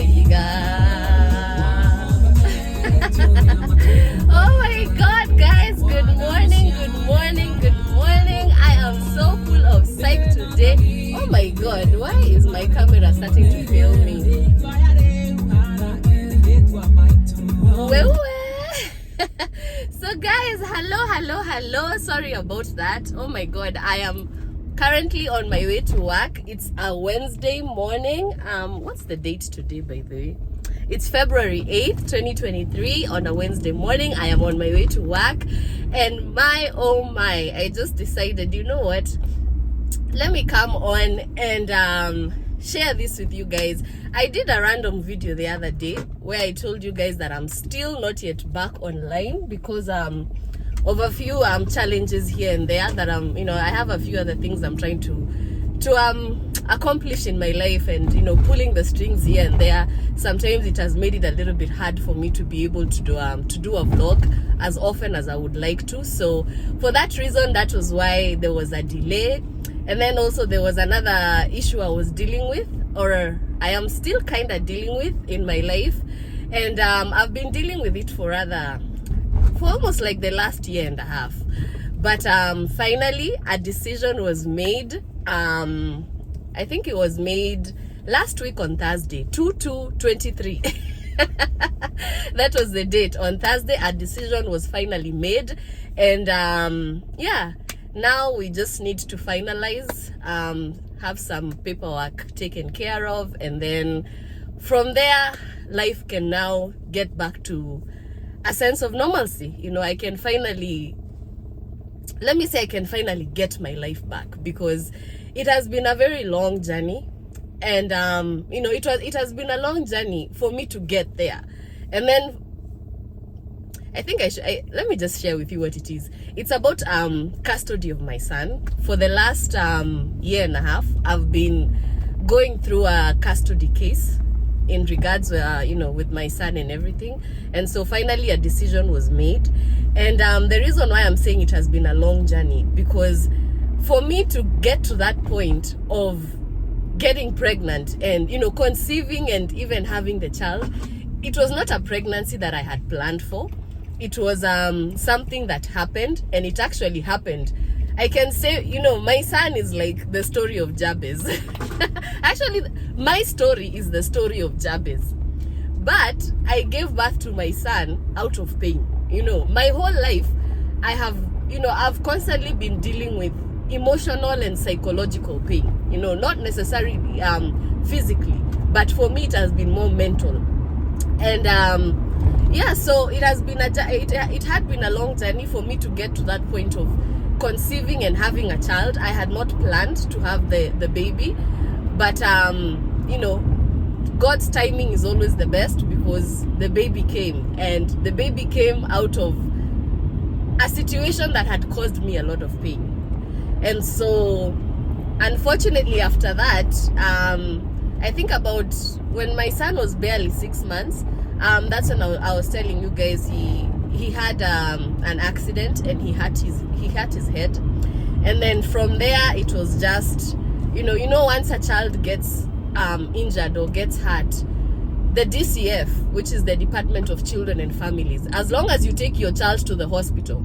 my god. Oh my god, guys. Good morning, good morning, good morning. I am so full of psych today. Oh my god, why is my camera starting to fail me? Well, so guys, hello. Sorry about that. Oh my god, I am currently on my way to work. It's a Wednesday morning. What's the date today, by the way? It's February 8th, 2023. On a Wednesday morning, I am on my way to work, and oh my, I just decided, you know what, let me come on and share this with you guys. I did a random video the other day where I told you guys that I'm still not yet back online because of a few challenges here and there that I have a few other things I'm trying to accomplish in my life, and pulling the strings here and there. Sometimes it has made it a little bit hard for me to be able to do a vlog as often as I would like to. So for that reason, that was why there was a delay. And then also there was another issue I was dealing with, or I am still kind of dealing with in my life, and I've been dealing with it for almost like the last year and a half. But finally a decision was made. I think it was made last week on Thursday, 2/2/23. That was the date. On Thursday a decision was finally made, and yeah, now we just need to finalize, have some paperwork taken care of, and then from there life can now get back to a sense of normalcy. I can finally, let me say, I can finally get my life back, because it has been a very long journey, and it has been a long journey for me to get there. And then I think let me just share with you what it is. It's about custody of my son. For the last year and a half, I've been going through a custody case in regards with my son and everything. And so finally a decision was made. And the reason why I'm saying it has been a long journey, because for me to get to that point of getting pregnant and conceiving and even having the child, it was not a pregnancy that I had planned for. It was something that happened, and it actually happened. I can say, my son is like the story of Jabez. Actually, my story is the story of Jabez. But I gave birth to my son out of pain. My whole life, I've constantly been dealing with emotional and psychological pain. Not necessarily physically, but for me it has been more mental. And yeah, so it had been a long journey for me to get to that point of conceiving and having a child. I had not planned to have the baby, but God's timing is always the best, because the baby came, and the baby came out of a situation that had caused me a lot of pain. And so unfortunately after that, I think about when my son was barely 6 months, that's when I was telling you guys he had an accident, and he hurt his head. And then from there it was just once a child gets injured or gets hurt, the DCF, which is the Department of Children and Families, as long as you take your child to the hospital,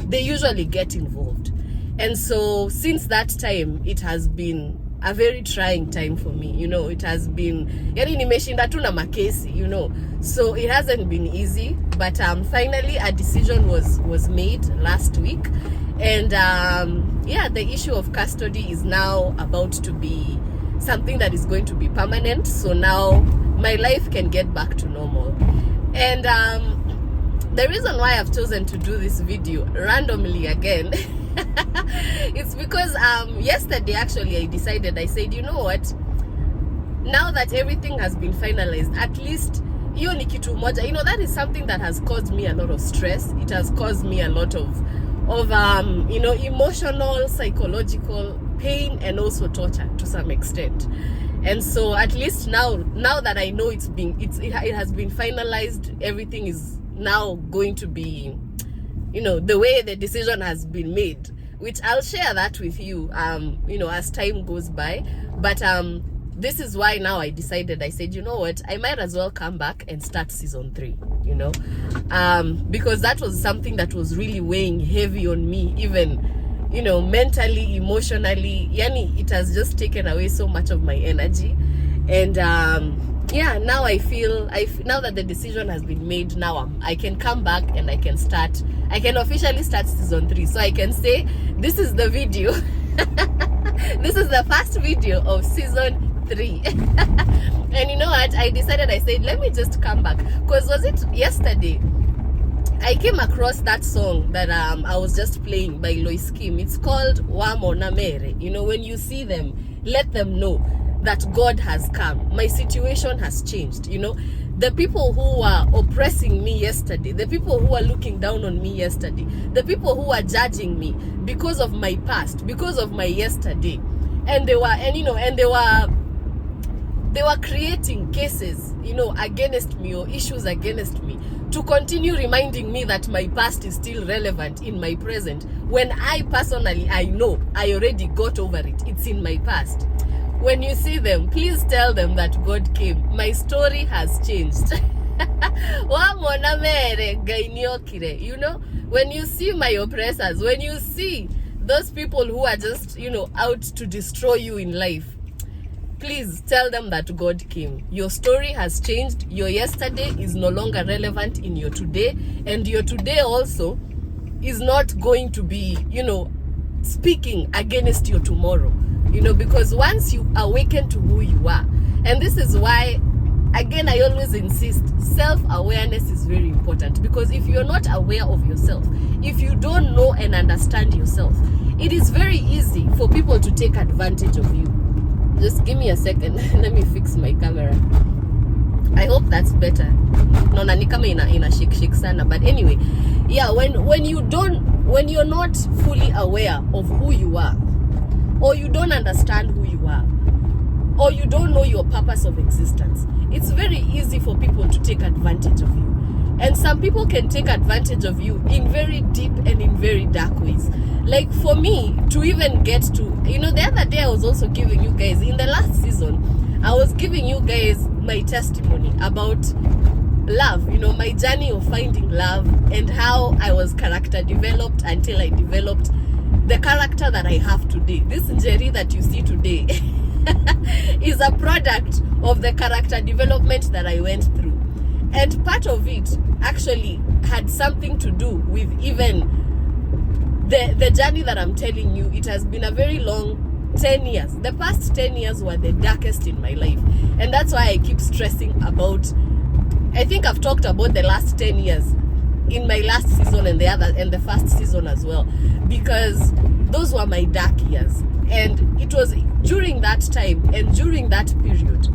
they usually get involved. And so since that time, it has been a very trying time for me. It has been, nimeshinda tu na makesi, so it hasn't been easy. But finally a decision was made last week, and yeah, the issue of custody is now about to be something that is going to be permanent. So now my life can get back to normal. And the reason why I've chosen to do this video randomly again it's because yesterday actually I said, you know what, now that everything has been finalized, at least hiyo ni kitu moja, that is something that has caused me a lot of stress. It has caused me a lot of emotional, psychological pain, and also torture to some extent. And so at least now that I know it has been finalized, everything is now going to be the way the decision has been made, which I'll share that with you as time goes by. But this is why now I said, you know what, I might as well come back and start season 3, you know, because that was something that was really weighing heavy on me, even, you know, mentally, emotionally. Yani, it has just taken away so much of my energy. And yeah, now I feel now that the decision has been made, now I can come back and I can officially start season 3. So I can say this is the video. This is the first video of season 3. And you know what, I said, let me just come back, because was it yesterday I came across that song that I was just playing by Loise Kim. It's called Wamona Mere. You know, when you see them, let them know that God has come. My situation has changed. You know, the people who were oppressing me yesterday, the people who were looking down on me yesterday, the people who were judging me because of my past, because of my yesterday, and they were creating cases, you know, against me, or issues against me, to continue reminding me that my past is still relevant in my present, when I personally, I know I already got over it. It's in my past. When you see them, please tell them that God came. My story has changed. You know, when you see my oppressors, when you see those people who are just, you know, out to destroy you in life, please tell them that God came. Your story has changed. Your yesterday is no longer relevant in your today, and your today also is not going to be, you know, speaking against your tomorrow. You know, because once you awaken to who you are, and this is why, again, I always insist, self-awareness is very important. Because if you're not aware of yourself, if you don't know and understand yourself, it is very easy for people to take advantage of you. Just give me a second. Let me fix my camera. I hope that's better. No, na ni kama ina shake sana. But anyway, yeah, when you're not fully aware of who you are, or you don't understand who you are, or you don't know your purpose of existence, it's very easy for people to take advantage of you. And some people can take advantage of you in very deep and in very dark ways. Like for me, to even get to, you know, the other day I was also giving you guys, in the last season, I was giving you guys my testimony about love, you know, my journey of finding love, and how I was character developed until I developed the character that I have today. This Jerry that you see today is a product of the character development that I went through. And part of it actually had something to do with even the journey that I'm telling you. It has been a very long 10 years. The past 10 years were the darkest in my life. And that's why I keep stressing about, I think I've talked about the last 10 years in my last season and the first season as well, because those were my dark years. And it was during that time and during that period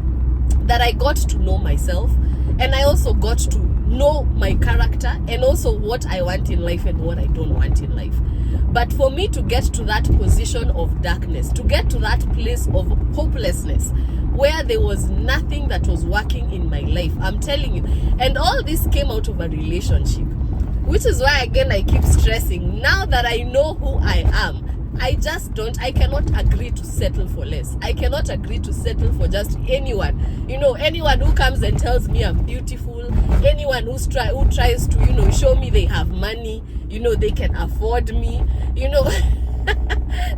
that I got to know myself, and I also got to know my character, and also what I want in life and what I don't want in life. But for me to get to that position of darkness, to get to that place of hopelessness, where there was nothing that was working in my life, I'm telling you, and all this came out of a relationship, which is why, again, I keep stressing, now that I know who I am, I cannot agree to settle for less. I cannot agree to settle for just anyone. You know, anyone who comes and tells me I'm beautiful, anyone who tries to, you know, show me they have money, you know, they can afford me, you know,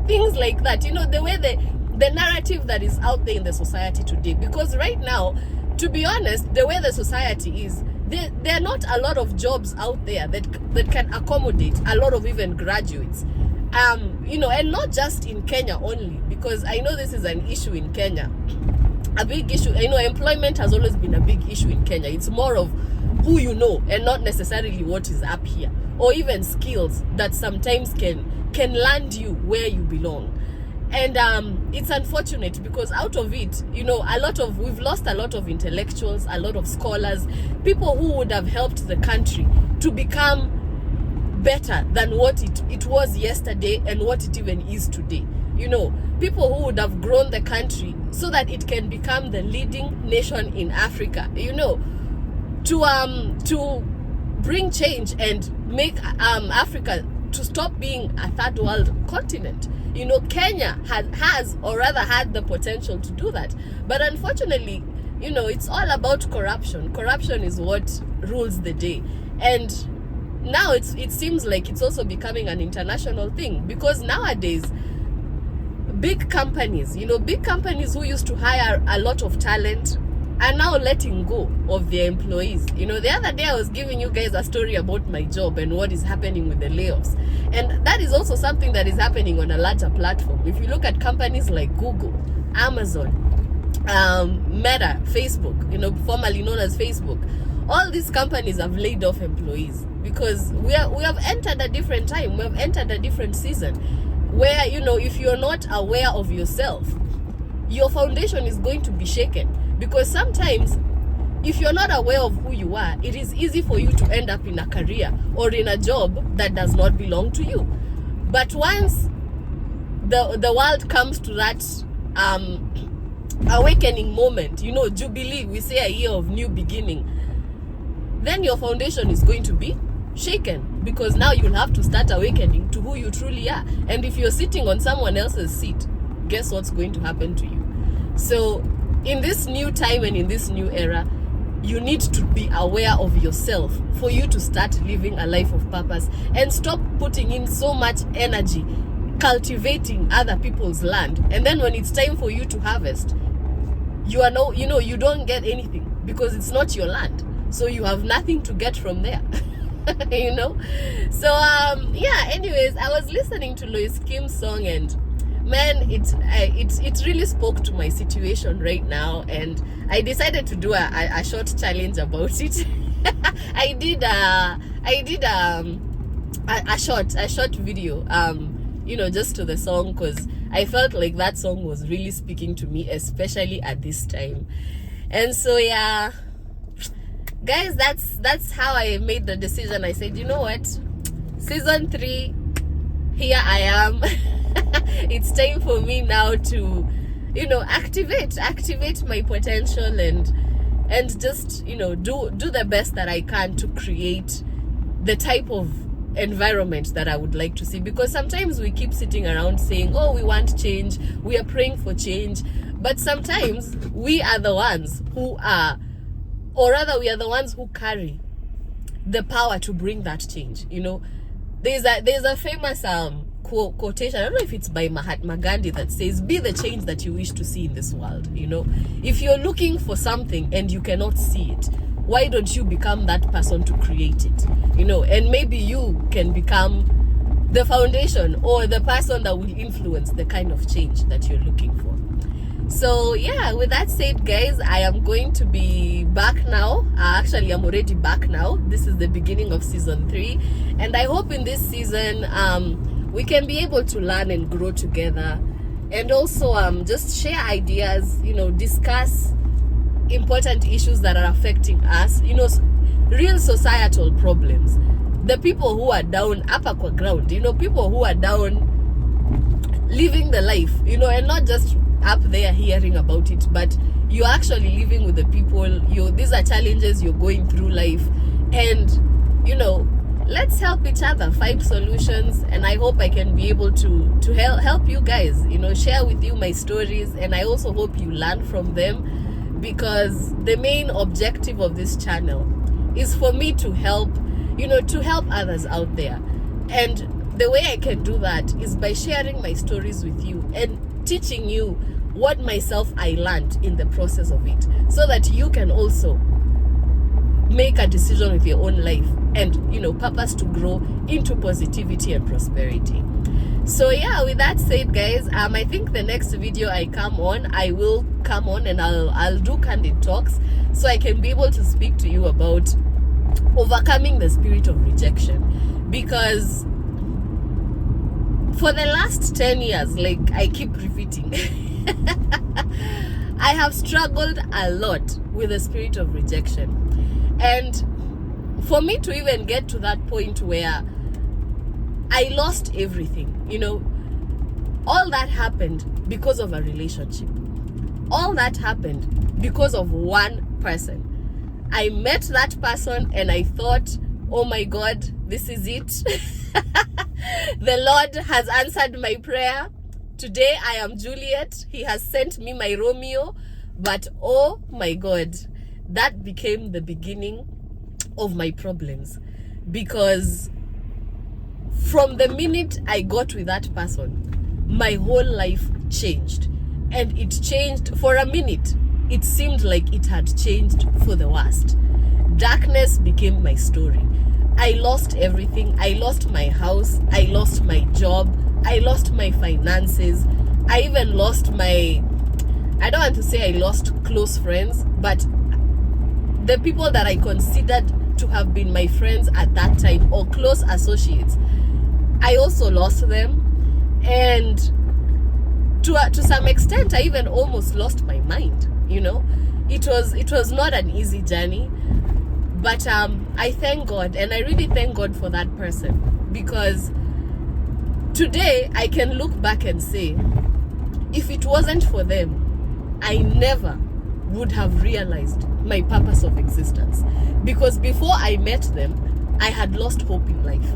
things like that. You know, the way the narrative that is out there in the society today. Because right now, to be honest, the way the society is, there are not a lot of jobs out there that can accommodate a lot of even graduates. You know, and not just in Kenya only, because I know this is an issue in Kenya, a big issue. You know, employment has always been a big issue in Kenya. It's more of who you know and not necessarily what is up here, or even skills that sometimes can land you where you belong. And it's unfortunate, because out of it, you know, we've lost a lot of intellectuals, a lot of scholars, people who would have helped the country to become better than what it was yesterday and what it even is today. You know, people who would have grown the country so that it can become the leading nation in Africa, you know, to bring change and make Africa to stop being a third world continent. You know, Kenya has or rather had the potential to do that, but unfortunately, you know, it's all about corruption. Corruption is what rules the day, and now it seems like it's also becoming an international thing, because nowadays big companies, you know, big companies who used to hire a lot of talent are now letting go of their employees. You know, the other day I was giving you guys a story about my job and what is happening with the layoffs, and that is also something that is happening on a larger platform. If you look at companies like Google, Amazon, Meta, Facebook, you know, formerly known as Facebook, all these companies have laid off employees because we have entered a different time. We have entered a different season where, you know, if you're not aware of yourself, your foundation is going to be shaken. Because sometimes if you're not aware of who you are, it is easy for you to end up in a career or in a job that does not belong to you. But once the world comes to that awakening moment, you know, jubilee, we say a year of new beginning, then your foundation is going to be shaken, because now you'll have to start awakening to who you truly are. And if you're sitting on someone else's seat, guess what's going to happen to you? So in this new time and in this new era, you need to be aware of yourself for you to start living a life of purpose, and stop putting in so much energy cultivating other people's land, and then when it's time for you to harvest, you are no, you know, you don't get anything because it's not your land, so you have nothing to get from there. You know. So yeah, anyways, I was listening to Loise Kim's song, and man, it really spoke to my situation right now, and I decided to do a short challenge about it. I did a short video, you know, just to the song, because I felt like that song was really speaking to me, especially at this time. And so yeah, guys, that's how I made the decision. I said, you know what, season 3, here I am. It's time for me now to, you know, activate my potential, and just, you know, do the best that I can to create the type of environment that I would like to see. Because sometimes we keep sitting around saying, oh, we want change, we are praying for change, but sometimes we are the ones who are, or rather we are the ones who carry the power to bring that change. You know, there's a famous quotation, I don't know if it's by Mahatma Gandhi, that says, be the change that you wish to see in this world. You know, if you're looking for something and you cannot see it, why don't you become that person to create it? You know, and maybe you can become the foundation or the person that will influence the kind of change that you're looking for. So yeah, with that said, guys, I am going to be back now. Actually, I'm already back now. This is the beginning of season 3, and I hope in this season we can be able to learn and grow together, and also just share ideas, you know, discuss important issues that are affecting us, you know, real societal problems. The people who are down upper kwa ground, you know, people who are down living the life, you know, and not just up there hearing about it, but you're actually living with the people. These are challenges you're going through life, and you know, let's help each other find solutions. And I hope I can be able to help you guys, you know, share with you my stories, and I also hope you learn from them, because the main objective of this channel is for me to help, you know, to help others out there. And the way I can do that is by sharing my stories with you and teaching you what myself I learned in the process of it, so that you can also make a decision with your own life and, you know, purpose to grow into positivity and prosperity. So yeah, with that said, guys, I think the next video I will come on and I'll do candid talks, so I can be able to speak to you about overcoming the spirit of rejection. Because for the last 10 years, like I keep repeating, I have struggled a lot with the spirit of rejection. And for me to even get to that point where I lost everything, you know, all that happened because of a relationship. All that happened because of one person. I met that person and I thought, oh my God, this is it. The Lord has answered my prayer. Today I am Juliet. He has sent me my Romeo. But oh my God, that became the beginning of my problems. Because from the minute I got with that person, my whole life changed. And it changed for a minute. It seemed like it had changed for the worst. Darkness became my story. I lost everything. I lost my house. I lost my job. I lost my finances. I even lost my, I don't want to say I lost close friends, but the people that I considered to have been my friends at that time or close associates, I also lost them. And to some extent, I even almost lost my mind. You know, it was not an easy journey, but I thank God, and I really thank God for that person, because today I can look back and say, if it wasn't for them, I never would have realized my purpose of existence. Because before I met them, I had lost hope in life.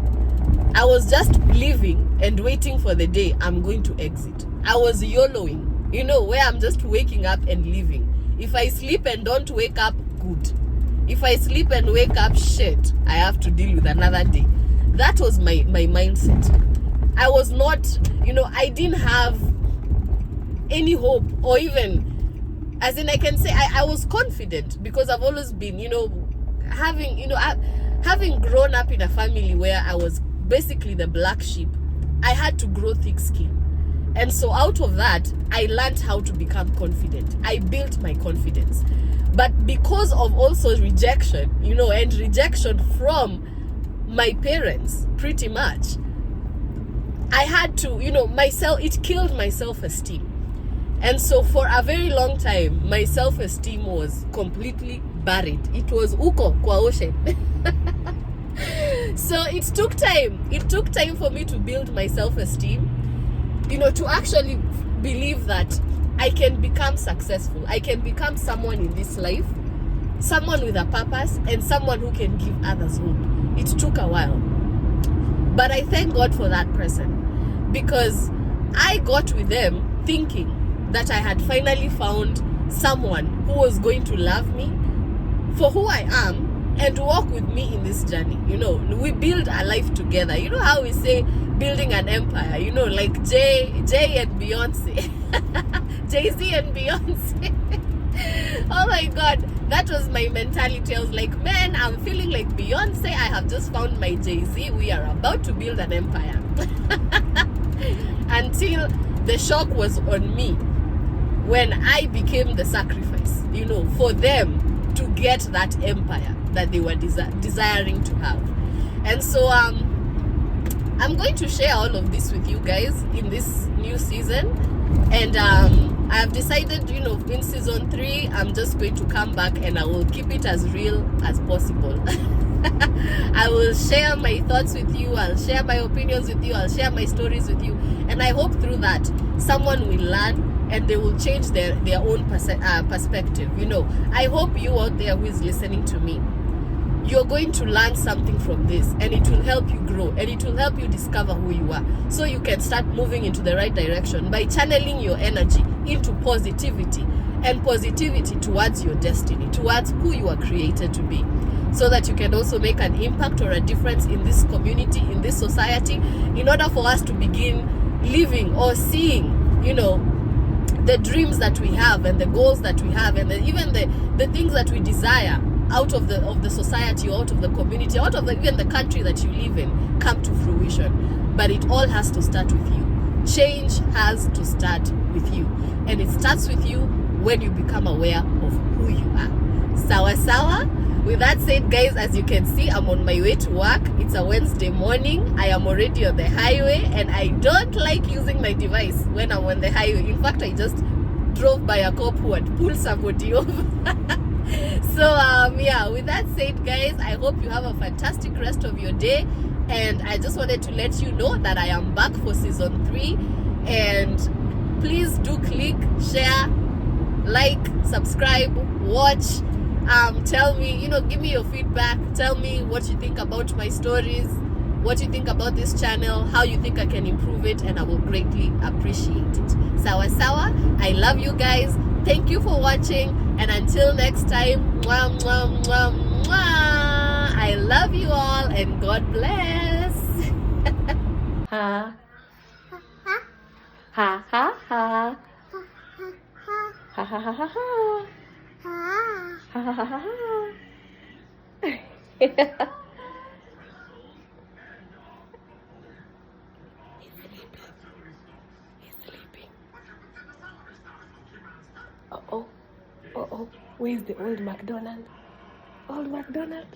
I was just living and waiting for the day I'm going to exit. I was YOLOing, you know, where I'm just waking up and living. If I sleep and don't wake up, good. If I sleep and wake up, shit, I have to deal with another day. That was my mindset. I was not, you know, I didn't have any hope, or even, as in I can say, I was confident, because I've always been, you know, having grown up in a family where I was basically the black sheep, I had to grow thick skin. And so out of that, I learned how to become confident. I built my confidence. But because of also rejection, you know, and rejection from my parents, pretty much, I had to, you know, it killed my self-esteem. And so for a very long time, my self-esteem was completely buried. It was uko kwa ocean. So it took time. It took time for me to build my self-esteem, you know, to actually believe that I can become successful. I can become someone in this life, someone with a purpose, and someone who can give others hope. It took a while. But I thank God for that person, because I got with them thinking that I had finally found someone who was going to love me for who I am and walk with me in this journey. You know, we build a life together. You know how we say building an empire, you know, like Jay and Beyonce. Jay-Z and Beyonce. Oh my God, that was my mentality. I was like, man, I'm feeling like Beyonce. I have just found my Jay-Z. We are about to build an empire. Until the shock was on me when I became the sacrifice, you know, for them to get that empire that they were desiring to have. And so I'm going to share all of this with you guys in this new season. And I've decided, you know, in season 3, I'm just going to come back and I will keep it as real as possible. I will share my thoughts with you. I'll share my opinions with you. I'll share my stories with you. And I hope through that, someone will learn and they will change their own perspective. You know, I hope you out there who is listening to me, you're going to learn something from this, and it will help you grow, and it will help you discover who you are, so you can start moving into the right direction by channeling your energy into positivity, and positivity towards your destiny, towards who you are created to be, so that you can also make an impact or a difference in this community, in this society, in order for us to begin living or seeing, you know, the dreams that we have and the goals that we have, and even the things that we desire out of the society, or out of the community, out of even the country that you live in, come to fruition. But it all has to start with you. Change has to start with you, and it starts with you when you become aware of who you are. Sawa sawa. With that said, guys, as you can see, I'm on my way to work. It's a Wednesday morning. I am already on the highway, and I don't like using my device when I'm on the highway. In fact, I just drove by a cop who had pulled somebody over. So yeah, with that said, guys, I hope you have a fantastic rest of your day, and I just wanted to let you know that I am back for season 3, and please do click, share, like, subscribe, watch. Tell me, you know, give me your feedback. Tell me what you think about my stories. what you think about this channel, how you think I can improve it, and I will greatly appreciate it. Sawa sawa. I love you guys. Thank you for watching, and until next time, mwah, mwah, mwah, mwah. I love you all, and God bless. Ha ha ha ha. Ha ha ha ha ha. Ha ha ha ha ha. He's sleeping. He's sleeping. Uh-oh. Uh-oh. Where's the old McDonald? Old McDonald?